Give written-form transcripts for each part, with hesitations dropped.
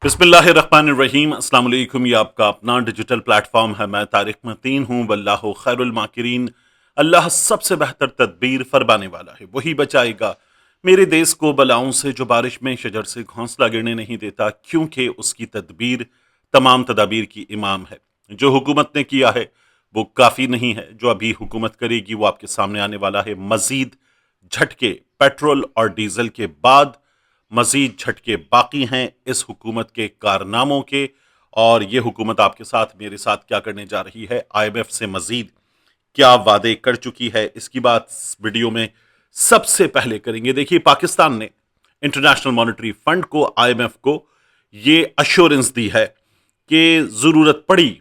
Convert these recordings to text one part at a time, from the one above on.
بسم اللہ الرحمن الرحیم۔ السلام علیکم۔ یہ آپ کا اپنا ڈیجیٹل پلیٹ فارم ہے۔ میں طارق متین ہوں۔ واللہ خیر الماکرین۔ اللہ سب سے بہتر تدبیر فرمانے والا ہے، وہی بچائے گا میرے دیس کو بلاؤں سے جو بارش میں شجر سے گھونسلہ گرنے نہیں دیتا، کیونکہ اس کی تدبیر تمام تدابیر کی امام ہے۔ جو حکومت نے کیا ہے وہ کافی نہیں ہے، جو ابھی حکومت کرے گی وہ آپ کے سامنے آنے والا ہے۔ مزید جھٹکے پیٹرول اور ڈیزل کے بعد مزید جھٹکے باقی ہیں اس حکومت کے کارناموں کے، اور یہ حکومت آپ کے ساتھ میرے ساتھ کیا کرنے جا رہی ہے، آئی ایم ایف سے مزید کیا وعدے کر چکی ہے، اس کی بات ویڈیو میں سب سے پہلے کریں گے۔ دیکھیے، پاکستان نے انٹرنیشنل مانیٹری فنڈ کو، آئی ایم ایف کو یہ ایشورنس دی ہے کہ ضرورت پڑی،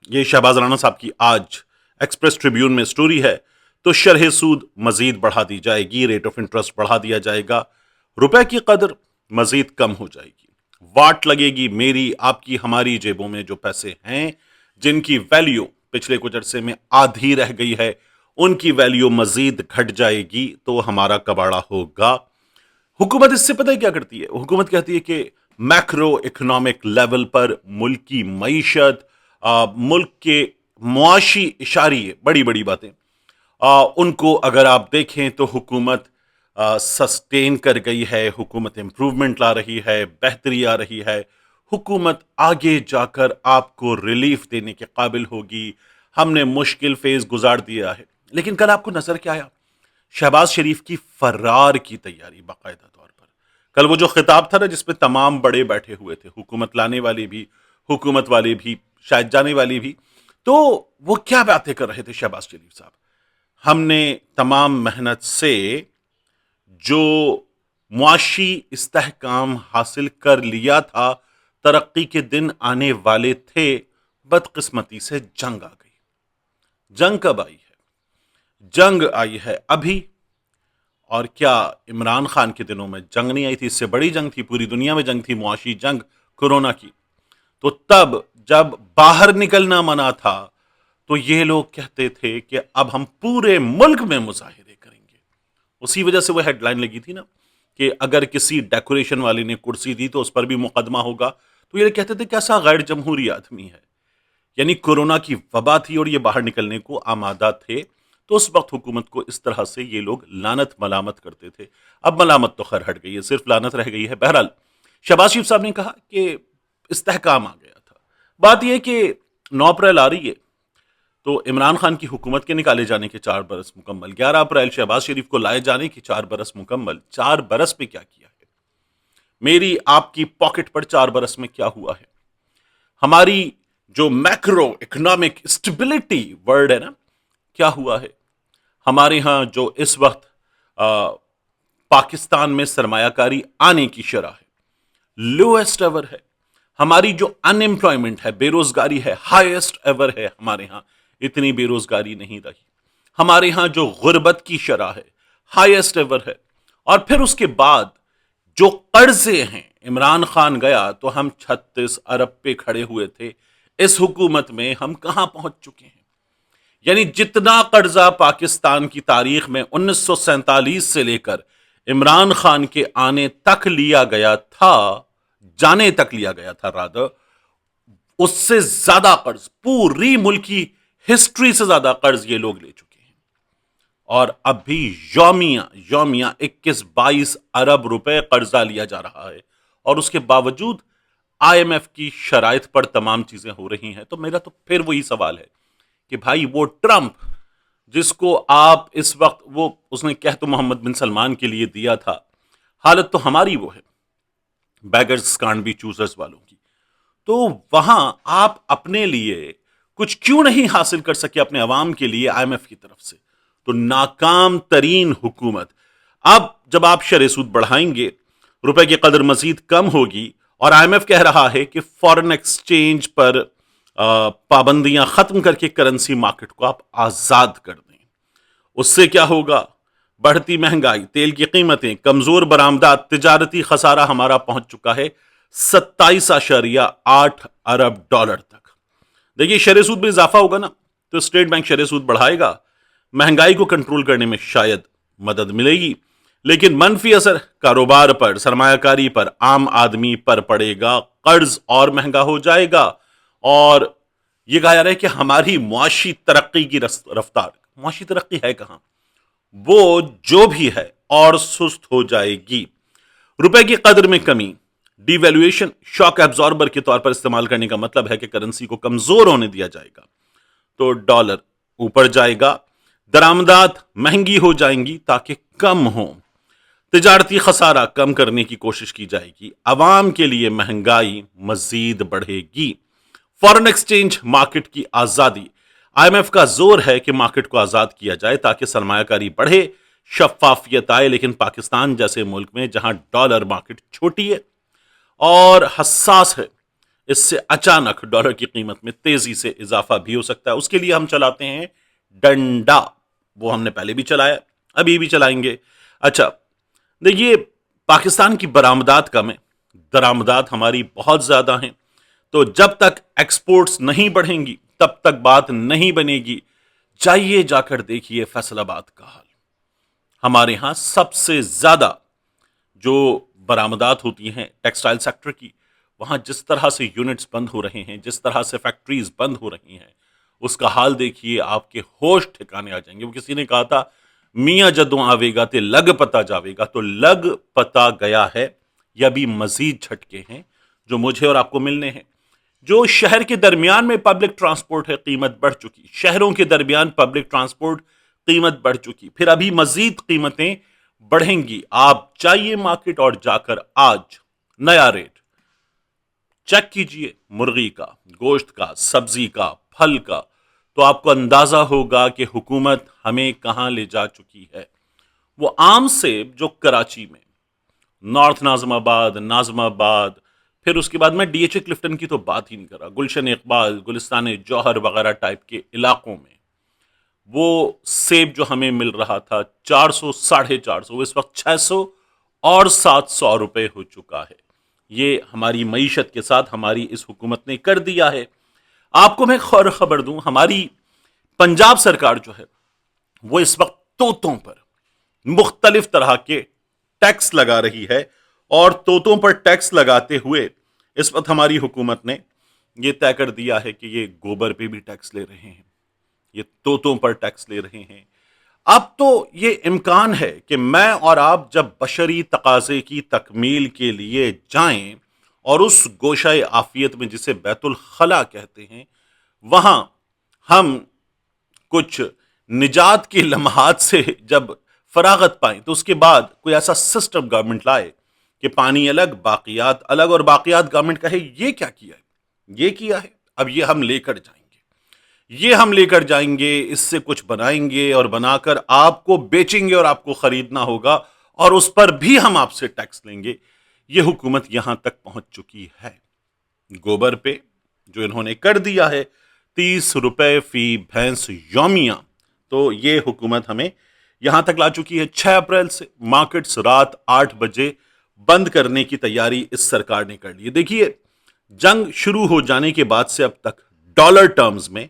یہ شہباز رانا صاحب کی آج ایکسپریس ٹریبیون میں سٹوری ہے، تو شرح سود مزید بڑھا دی جائے گی، ریٹ آف انٹرسٹ بڑھا دیا جائے گا، روپے کی قدر مزید کم ہو جائے گی، واٹ لگے گی میری آپ کی ہماری جیبوں میں۔ جو پیسے ہیں جن کی ویلیو پچھلے کچھ عرصے میں آدھی رہ گئی ہے، ان کی ویلیو مزید گھٹ جائے گی تو ہمارا کباڑا ہوگا۔ حکومت اس سے پتہ ہے کیا کرتی ہے؟ حکومت کہتی ہے کہ میکرو اکنامک لیول پر ملک کی معیشت، ملک کے معاشی اشاریے، بڑی بڑی باتیں، ان کو اگر آپ دیکھیں تو حکومت سسٹین کر گئی ہے، حکومت امپروومنٹ لا رہی ہے، بہتری آ رہی ہے، حکومت آگے جا کر آپ کو ریلیف دینے کے قابل ہوگی۔ ہم نے مشکل فیز گزار دیا ہے، لیکن کل آپ کو نظر کیا آیا؟ شہباز شریف کی فرار کی تیاری باقاعدہ طور پر۔ کل وہ جو خطاب تھا نا، جس پہ تمام بڑے بیٹھے ہوئے تھے، حکومت لانے والے بھی، حکومت والے بھی، شاید جانے والے بھی، تو وہ کیا باتیں کر رہے تھے شہباز شریف صاحب؟ ہم نے تمام محنت سے جو معاشی استحکام حاصل کر لیا تھا، ترقی کے دن آنے والے تھے، بدقسمتی سے جنگ آ گئی۔ جنگ کب آئی ہے؟ جنگ آئی ہے ابھی۔ اور کیا عمران خان کے دنوں میں جنگ نہیں آئی تھی؟ اس سے بڑی جنگ تھی، پوری دنیا میں جنگ تھی، معاشی جنگ کورونا کی۔ تو تب جب باہر نکلنا منع تھا تو یہ لوگ کہتے تھے کہ اب ہم پورے ملک میں مظاہرے کریں گے۔ اسی وجہ سے وہ ہیڈ لائن لگی تھی نا کہ اگر کسی ڈیکوریشن والے نے کرسی دی تو اس پر بھی مقدمہ ہوگا۔ تو یہ کہتے تھے کیسا غیر جمہوری آدمی ہے، یعنی کورونا کی وبا تھی اور یہ باہر نکلنے کو آمادہ تھے، تو اس وقت حکومت کو اس طرح سے یہ لوگ لعنت ملامت کرتے تھے۔ اب ملامت تو خیر ہٹ گئی ہے، صرف لعنت رہ گئی ہے۔ بہرحال شہباز شریف صاحب نے کہا کہ استحکام آ گیا تھا۔ بات یہ کہ 9 اپریل آ رہی ہے تو عمران خان کی حکومت کے نکالے جانے کے 4 برس مکمل، 11 اپریل شہباز شریف کو لائے جانے کے 4 برس مکمل۔ 4 برس پہ کیا کیا ہے؟ میری آپ کی پاکٹ پر 4 برس میں کیا ہوا ہے؟ ہماری جو میکرو اکنامک اسٹیبلٹی ورڈ ہے نا، کیا ہوا ہے؟ ہمارے ہاں جو اس وقت پاکستان میں سرمایہ کاری آنے کی شرح ہے، لویسٹ ایور ہے۔ ہماری جو ان امپلائمنٹ ہے، بے روزگاری ہے، ہائیسٹ ایور ہے۔ ہمارے ہاں اتنی بے روزگاری نہیں رہی۔ ہمارے ہاں جو غربت کی شرح ہے، ہائیسٹ ایور ہے۔ اور پھر اس کے بعد جو قرضے ہیں، عمران خان گیا تو ہم 36 ارب پہ کھڑے ہوئے تھے، اس حکومت میں ہم کہاں پہنچ چکے ہیں؟ یعنی جتنا قرضہ پاکستان کی تاریخ میں 1947 سے لے کر عمران خان کے آنے تک لیا گیا تھا، جانے تک لیا گیا تھا رادر، اس سے زیادہ قرض، پوری ملکی ہسٹری سے زیادہ قرض یہ لوگ لے چکے ہیں۔ اور اب بھی یومیہ 21-22 ارب روپے قرضہ لیا جا رہا ہے، اور اس کے باوجود آئی ایم ایف کی شرائط پر تمام چیزیں ہو رہی ہیں۔ تو میرا تو پھر وہی سوال ہے کہ بھائی وہ ٹرمپ جس کو آپ اس وقت، اس نے کہہ تو محمد بن سلمان کے لیے دیا تھا، حالت تو ہماری وہ ہے، بیگرز کانٹ بی چوزرز والوں کی۔ تو وہاں آپ اپنے لیے کچھ کیوں نہیں حاصل کر سکے اپنے عوام کے لیے آئی ایم ایف کی طرف سے؟ تو ناکام ترین حکومت۔ اب جب آپ شرح سود بڑھائیں گے، روپے کی قدر مزید کم ہوگی، اور آئی ایم ایف کہہ رہا ہے کہ فارن ایکسچینج پر پابندیاں ختم کر کے کرنسی مارکیٹ کو آپ آزاد کر دیں، اس سے کیا ہوگا؟ بڑھتی مہنگائی، تیل کی قیمتیں، کمزور برآمدات، تجارتی خسارہ ہمارا پہنچ چکا ہے 27.8 ارب ڈالر تک۔ دیکھیے، شرح سود میں اضافہ ہوگا نا تو اسٹیٹ بینک شرح سود بڑھائے گا، مہنگائی کو کنٹرول کرنے میں شاید مدد ملے گی، لیکن منفی اثر کاروبار پر، سرمایہ کاری پر، عام آدمی پر پڑے گا، قرض اور مہنگا ہو جائے گا، اور یہ کہا جا رہا ہے کہ ہماری معاشی ترقی کی رفتار، معاشی ترقی ہے کہاں، وہ جو بھی ہے اور سست ہو جائے گی۔ روپے کی قدر میں کمی، ڈی ویلیویشن شاک ایبزاربر کے طور پر استعمال کرنے کا مطلب ہے کہ کرنسی کو کمزور ہونے دیا جائے گا تو ڈالر اوپر جائے گا، درآمدات مہنگی ہو جائیں گی تاکہ کم ہوں، تجارتی خسارہ کم کرنے کی کوشش کی جائے گی، عوام کے لیے مہنگائی مزید بڑھے گی۔ فارن ایکسچینج مارکیٹ کی آزادی، آئی ایم ایف کا زور ہے کہ مارکیٹ کو آزاد کیا جائے تاکہ سرمایہ کاری بڑھے، شفافیت آئے، لیکن پاکستان جیسے ملک میں جہاں ڈالر مارکیٹ چھوٹی ہے اور حساس ہے، اس سے اچانک ڈالر کی قیمت میں تیزی سے اضافہ بھی ہو سکتا ہے۔ اس کے لیے ہم چلاتے ہیں ڈنڈا، وہ ہم نے پہلے بھی چلایا، ابھی بھی چلائیں گے۔ اچھا دیکھیے، پاکستان کی برآمدات کم ہیں، درآمدات ہماری بہت زیادہ ہیں، تو جب تک ایکسپورٹس نہیں بڑھیں گی تب تک بات نہیں بنے گی۔ جائیے جا کر دیکھیے فیصل آباد کا حال، ہمارے ہاں سب سے زیادہ جو برآمدات ہوتی ہیں ٹیکسٹائل سیکٹر کی، وہاں جس طرح سے یونٹس بند ہو رہے ہیں، جس طرح سے فیکٹریز بند ہو رہی ہیں، اس کا حال دیکھیے، آپ کے ہوش ٹھکانے آ جائیں گے۔ وہ کسی نے کہا تھا میاں جدوں آوے گا تے لگ پتا جاوے گا، تو لگ پتا گیا ہے، یا بھی مزید جھٹکے ہیں جو مجھے اور آپ کو ملنے ہیں۔ جو شہر کے درمیان میں پبلک ٹرانسپورٹ ہے، قیمت بڑھ چکی، شہروں کے درمیان پبلک ٹرانسپورٹ قیمت بڑھ چکی، پھر ابھی مزید قیمتیں بڑھیں گی۔ آپ جائیے مارکیٹ اور جا کر آج نیا ریٹ چیک کیجئے، مرغی کا، گوشت کا، سبزی کا، پھل کا، تو آپ کو اندازہ ہوگا کہ حکومت ہمیں کہاں لے جا چکی ہے۔ وہ عام سیب جو کراچی میں، نارتھ ناظم آباد، پھر اس کے بعد میں ڈی ایچ اے کلفٹن کی تو بات ہی نہیں کر رہا، گلشن اقبال، گلستان جوہر وغیرہ ٹائپ کے علاقوں میں وہ سیب جو ہمیں مل رہا تھا 400 450، وہ اس وقت 600 اور 700 روپے ہو چکا ہے۔ یہ ہماری معیشت کے ساتھ ہماری اس حکومت نے کر دیا ہے۔ آپ کو میں خبر دوں، ہماری پنجاب سرکار جو ہے وہ اس وقت طوطوں پر مختلف طرح کے ٹیکس لگا رہی ہے، اور طوطوں پر ٹیکس لگاتے ہوئے اس وقت ہماری حکومت نے یہ طے کر دیا ہے کہ یہ گوبر پہ بھی ٹیکس لے رہے ہیں، یہ طوطوں پر ٹیکس لے رہے ہیں۔ اب تو یہ امکان ہے کہ میں اور آپ جب بشری تقاضے کی تکمیل کے لیے جائیں اور اس گوشہ عافیت میں جسے بیت الخلا کہتے ہیں، وہاں ہم کچھ نجات کے لمحات سے جب فراغت پائیں تو اس کے بعد کوئی ایسا سسٹم گورنمنٹ لائے کہ پانی الگ باقیات الگ، اور باقیات گورنمنٹ کہے یہ کیا کیا ہے، یہ کیا ہے، اب یہ ہم لے کر جائیں گے، یہ ہم لے کر جائیں گے، اس سے کچھ بنائیں گے اور بنا کر آپ کو بیچیں گے اور آپ کو خریدنا ہوگا، اور اس پر بھی ہم آپ سے ٹیکس لیں گے۔ یہ حکومت یہاں تک پہنچ چکی ہے۔ گوبر پہ جو انہوں نے کر دیا ہے 30 روپے فی بھینس یومیہ، تو یہ حکومت ہمیں یہاں تک لا چکی ہے۔ 6 اپریل سے مارکیٹس رات 8 بجے بند کرنے کی تیاری اس سرکار نے کر لی ہے۔ دیکھیے، جنگ شروع ہو جانے کے بعد سے اب تک ڈالر ٹرمز میں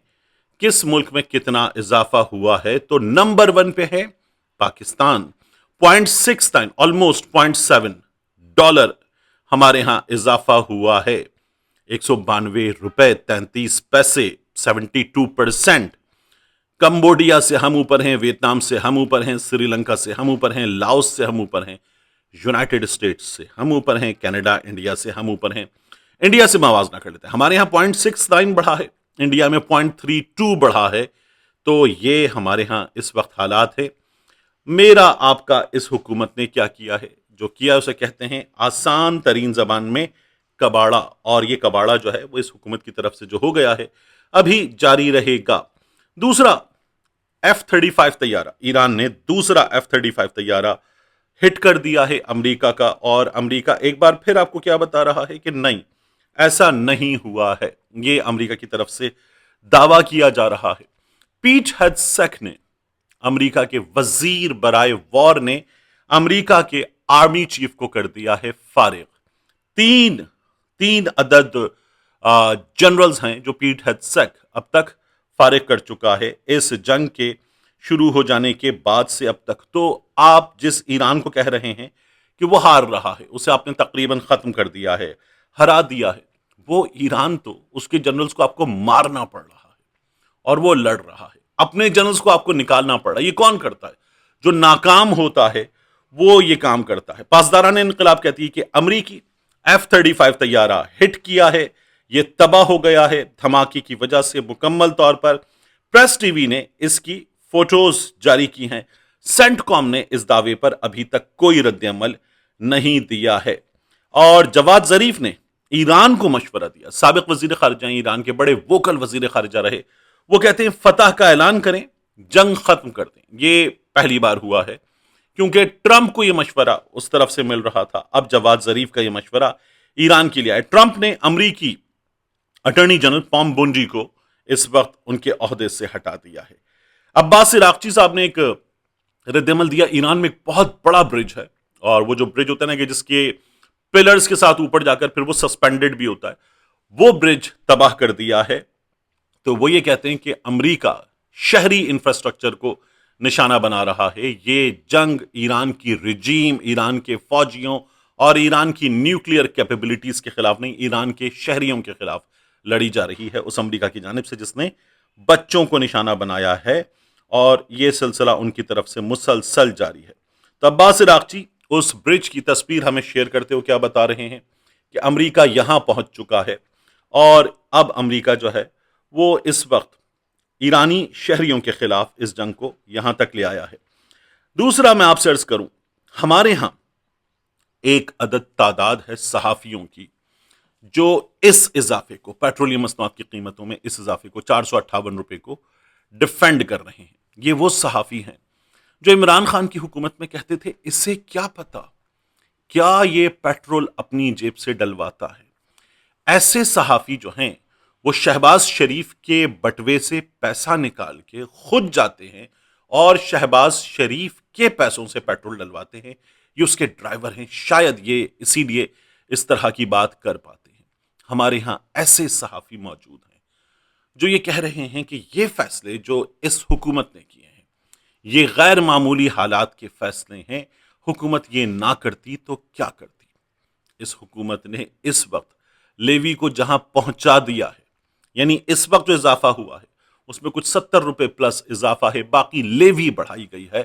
کس ملک میں کتنا اضافہ ہوا ہے، تو نمبر 1 پہ ہے پاکستان، 0.69 آلموسٹ 0.7 ڈالر ہمارے ہاں اضافہ ہوا ہے، 192 روپے 33 پیسے، 72%۔ کمبوڈیا سے ہم اوپر ہیں، ویتنام سے ہم اوپر ہیں، سری لنکا سے ہم اوپر ہیں، لاؤس سے ہم اوپر ہیں، یونائٹڈ اسٹیٹس سے ہم اوپر ہیں، کینیڈا، انڈیا سے ہم اوپر ہیں۔ انڈیا سے موازنہ کر لیتے ہیں، ہمارے یہاں 0.69 بڑھا ہے، انڈیا میں 0.32 بڑھا ہے، تو یہ ہمارے ہاں اس وقت حالات ہے۔ میرا آپ کا اس حکومت نے کیا کیا ہے، جو کیا اسے کہتے ہیں آسان ترین زبان میں کباڑا، اور یہ کباڑا جو ہے وہ اس حکومت کی طرف سے جو ہو گیا ہے ابھی جاری رہے گا۔ دوسرا، F-35 طیارہ، ایران نے دوسرا F-35 طیارہ ہٹ کر دیا ہے امریکہ کا، اور امریکہ ایک بار پھر آپ کو کیا بتا رہا ہے کہ نہیں، ایسا نہیں ہوا ہے، یہ امریکہ کی طرف سے دعویٰ کیا جا رہا ہے۔ پیٹ ہیگسیک نے، امریکہ کے وزیر برائے وار نے امریکہ کے آرمی چیف کو کر دیا ہے فارغ۔ تین عدد جنرلز ہیں جو پیٹ ہیگسیک اب تک فارغ کر چکا ہے اس جنگ کے شروع ہو جانے کے بعد سے اب تک، تو آپ جس ایران کو کہہ رہے ہیں کہ وہ ہار رہا ہے، اسے آپ نے تقریباً ختم کر دیا ہے، ہرا دیا ہے، وہ ایران تو اس کے جنرلز کو آپ کو مارنا پڑ رہا ہے اور وہ لڑ رہا ہے، اپنے جنرلز کو آپ کو نکالنا پڑ رہا ہے۔ یہ کون کرتا ہے؟ جو ناکام ہوتا ہے وہ یہ کام کرتا ہے۔ پاسداران انقلاب کہتی ہے کہ امریکی F-35 طیارہ ہٹ کیا ہے، یہ تباہ ہو گیا ہے دھماکے کی وجہ سے مکمل طور پر۔ پریس ٹی وی نے اس کی فوٹوز جاری کی ہیں۔ سینٹ کام نے اس دعوے پر ابھی تک کوئی رد عمل نہیں دیا ہے۔ اور جواد ظریف نے ایران کو مشورہ دیا، سابق وزیر خارجہ ایران کے بڑے ووکل وزیر خارجہ رہے، وہ کہتے ہیں فتح کا اعلان کریں، جنگ ختم کر دیں۔ یہ پہلی بار ہوا ہے کیونکہ ٹرمپ کو یہ مشورہ اس طرف سے مل رہا تھا، اب جواد ظریف کا یہ مشورہ ایران کے لیے ہے۔ ٹرمپ نے امریکی اٹارنی جنرل پام بونجی کو اس وقت ان کے عہدے سے ہٹا دیا ہے۔ عباس عراقچی صاحب نے ایک رد عمل دیا، ایران میں ایک بہت بڑا برج ہے، اور وہ جو برج ہوتا ہے نا کہ جس کے پلرز کے ساتھ اوپر جا کر پھر وہ سسپینڈڈ بھی ہوتا ہے، وہ برج تباہ کر دیا ہے۔ تو وہ یہ کہتے ہیں کہ امریکہ شہری انفراسٹرکچر کو نشانہ بنا رہا ہے۔ یہ جنگ ایران کی رجیم، ایران کے فوجیوں اور ایران کی نیوکلیئر کیپیبلٹیز کے خلاف نہیں، ایران کے شہریوں کے خلاف لڑی جا رہی ہے اس امریکہ کی جانب سے جس نے بچوں کو نشانہ بنایا ہے، اور یہ سلسلہ ان کی طرف سے مسلسل جاری ہے۔ تو عباس عراقچی اس برج کی تصویر ہمیں شیئر کرتے ہوئے کیا بتا رہے ہیں کہ امریکہ یہاں پہنچ چکا ہے، اور اب امریکہ جو ہے وہ اس وقت ایرانی شہریوں کے خلاف اس جنگ کو یہاں تک لے آیا ہے۔ دوسرا میں آپ سے عرض کروں، ہمارے ہاں ایک عدد تعداد ہے صحافیوں کی جو اس اضافے کو، پیٹرولیم مصنوعات کی قیمتوں میں اس اضافے کو 458 روپے کو ڈیفینڈ کر رہے ہیں۔ یہ وہ صحافی ہیں جو عمران خان کی حکومت میں کہتے تھے اسے کیا پتا، کیا یہ پیٹرول اپنی جیب سے ڈلواتا ہے۔ ایسے صحافی جو ہیں وہ شہباز شریف کے بٹوے سے پیسہ نکال کے خود جاتے ہیں اور شہباز شریف کے پیسوں سے پیٹرول ڈلواتے ہیں، یہ اس کے ڈرائیور ہیں، شاید یہ اسی لیے اس طرح کی بات کر پاتے ہیں۔ ہمارے ہاں ایسے صحافی موجود ہیں جو یہ کہہ رہے ہیں کہ یہ فیصلے جو اس حکومت نے کیے ہیں یہ غیر معمولی حالات کے فیصلے ہیں، حکومت یہ نہ کرتی تو کیا کرتی۔ اس حکومت نے اس وقت لیوی کو جہاں پہنچا دیا ہے، یعنی اس وقت جو اضافہ ہوا ہے اس میں کچھ 70 روپے پلس اضافہ ہے، باقی لیوی بڑھائی گئی ہے،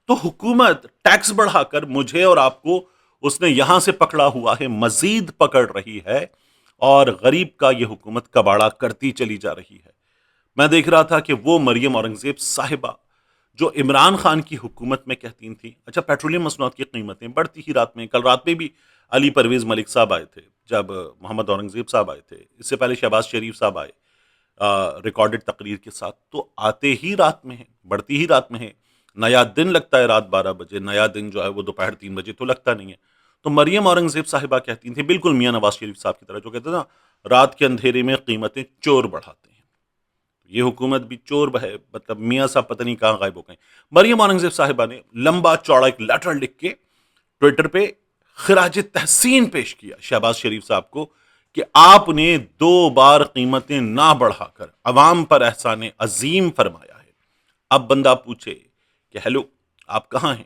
تو حکومت ٹیکس بڑھا کر مجھے اور آپ کو اس نے یہاں سے پکڑا ہوا ہے، مزید پکڑ رہی ہے، اور غریب کا یہ حکومت کباڑہ کرتی چلی جا رہی ہے۔ میں دیکھ رہا تھا کہ وہ مریم اورنگزیب صاحبہ جو عمران خان کی حکومت میں کہتی تھیں اچھا پیٹرولیم مصنوعات کی قیمتیں بڑھتی ہی رات میں، کل رات میں بھی علی پرویز ملک صاحب آئے تھے، جب محمد اورنگزیب صاحب آئے تھے، اس سے پہلے شہباز شریف صاحب آئے ریکارڈڈ تقریر کے ساتھ، تو آتے ہی رات میں ہیں، بڑھتی ہی رات میں ہے۔ نیا دن لگتا ہے رات 12 بجے، نیا دن جو ہے وہ دوپہر 3 بجے تو لگتا نہیں ہے۔ تو مریم اورنگزیب صاحبہ کہتی تھیں بالکل میاں نواز شریف صاحب کی طرح، جو کہتے ہیں نا رات کے اندھیرے میں قیمتیں چور بڑھاتے ہیں، یہ حکومت بھی چور ہے، مطلب میاں صاحب پتہ نہیں کہاں غائب ہو گئے۔ مریم اورنگزیب صاحبہ نے لمبا چوڑا ایک لیٹر لکھ کے ٹویٹر پہ خراج تحسین پیش کیا شہباز شریف صاحب کو کہ آپ نے 2 بار قیمتیں نہ بڑھا کر عوام پر احسان عظیم فرمایا ہے۔ اب بندہ پوچھے کہ ہیلو آپ کہاں ہیں؟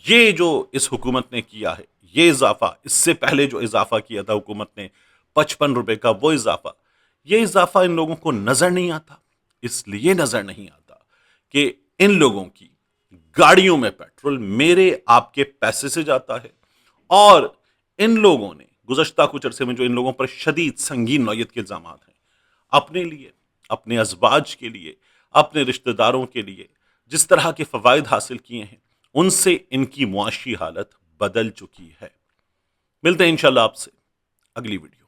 یہ جو اس حکومت نے کیا ہے یہ اضافہ، اس سے پہلے جو اضافہ کیا تھا حکومت نے 55 روپے کا، وہ اضافہ، یہ اضافہ ان لوگوں کو نظر نہیں آتا۔ اس لیے نظر نہیں آتا کہ ان لوگوں کی گاڑیوں میں پیٹرول میرے آپ کے پیسے سے جاتا ہے، اور ان لوگوں نے گزشتہ کچھ عرصے میں جو ان لوگوں پر شدید سنگین نوعیت کے الزامات ہیں، اپنے لیے، اپنے ازواج کے لیے، اپنے رشتہ داروں کے لیے جس طرح کے فوائد حاصل کیے ہیں ان سے ان کی معاشی حالت بدل چکی ہے۔ ملتے ہیں انشاءاللہ آپ سے اگلی ویڈیو۔